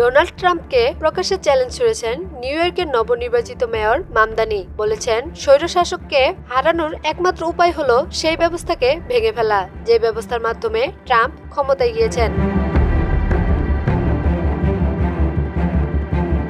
Donald ট্রাম্পকে প্রকাশ্যে challenge করেছেন নিউ ইয়র্কের নবনির্বাচিত মেয়র মামদানি। বলেছেন, স্বৈরশাসককে হারানোর একমাত্র উপায় হলো সেই ব্যবস্থাকে ভেঙে ফেলা, যে ব্যবস্থার মাধ্যমে ট্রাম্প ক্ষমতায় গিয়েছেন।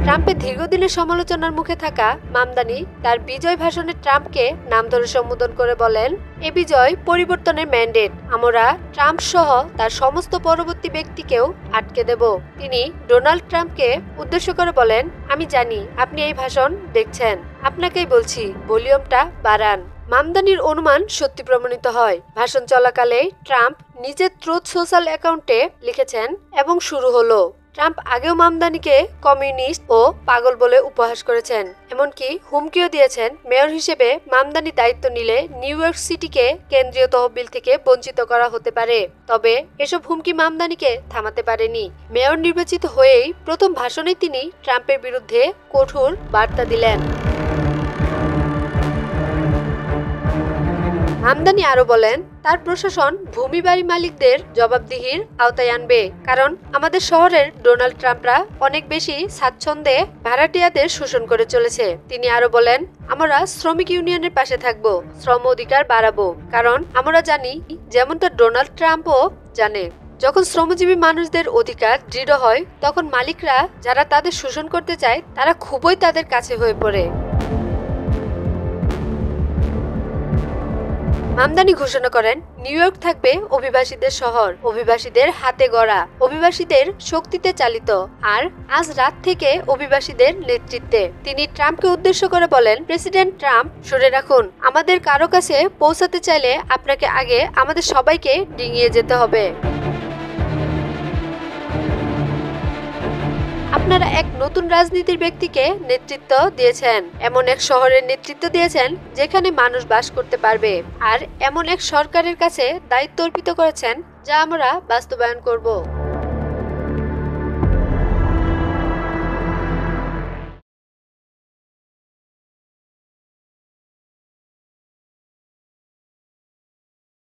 ট্রাম্পের দীর্ঘদিনের সমালোচনার মুখে থাকা মামদানি তার বিজয় ভাষণে ট্রাম্পকে নাম ধরে সম্বোধন করে বলেন, এ বিজয় পরিবর্তনের ম্যান্ডেট। আমরা ট্রাম্প সহ তার সমস্ত পরবর্তী ব্যক্তিকেও আটকে দেব। তিনি ডোনাল্ড ট্রাম্পকে উদ্দেশ্য করে বলেন, আমি জানি আপনি এই ভাষণ দেখছেন, আপনাকেই বলছি ভলিউমটা বাড়ান। মামদানির অনুমান সত্যি প্রমাণিত হয়। ভাষণ চলাকালে ট্রাম্প নিজের ট্রুথ সোশ্যাল অ্যাকাউন্টে লিখেছেন এবং শুরু হলো। ট্রাম্প আগেও মামদানিকে কমিউনিস্ট ও পাগল বলে উপহাস করেছেন, এমনকি হুমকিও দিয়েছেন মেয়র হিসেবে মামদানি দায়িত্ব নিলে নিউ ইয়র্ক সিটিকে কেন্দ্রীয় তহবিল থেকে বঞ্চিত করা হতে পারে। তবে এসব হুমকি মামদানিকে থামাতে পারেনি। মেয়র নির্বাচিত হয়েই প্রথম ভাষণে তিনি ট্রাম্পের বিরুদ্ধে কঠোর বার্তা দিলেন। মামদানি আরো বলেন, তার প্রশাসন ভূমি বাড়ি মালিকদের জবাবদিহির আওতায় আনবে, কারণ আমাদের শহরের ডোনাল্ড ট্রাম্পরা অনেক বেশি স্বাচ্ছন্দ্যে ভাড়াটিয়াদের শোষণ করে চলেছে। তিনি আরো বলেন, আমরা শ্রমিক ইউনিয়নের পাশে থাকব, শ্রম অধিকার বাড়াবো, কারণ আমরা জানি যেমনটা ডোনাল্ড ট্রাম্পও জানে। যখন শ্রমজীবী মানুষদের অধিকার দৃঢ় হয়, তখন মালিকরা যারা তাদের শোষণ করতে চায় তারা খুবই তাদের কাছে হয়ে পড়ে। মামদানি ঘোষণা করেন, নিউ ইয়র্ক থাকবে অভিবাসীদের শহর, অভিবাসীদের হাতে গড়া, অভিবাসীদের শক্তিতে চালিত, আর আজ রাত থেকে অভিবাসীদের নেতৃত্বে। তিনি ট্রাম্পকে উদ্দেশ্য করে বলেন, প্রেসিডেন্ট ট্রাম্প, শুনে রাখুন, আমাদের কারো কাছে পৌঁছাতে চাইলে আপনাকে আগে আমাদের সবাইকে ডিঙিয়ে যেতে হবে। আপনারা এক নতুন রাজনীতির ব্যক্তিকে নেতৃত্ব দিয়েছেন, এমন এক শহরের নেতৃত্ব দিয়েছেন যেখানে মানুষ বাস করতে পারবে, আর এমন এক সরকারের কাছে দায়িত্ব অর্পিত করেছেন যা আমরা বাস্তবায়ন করব।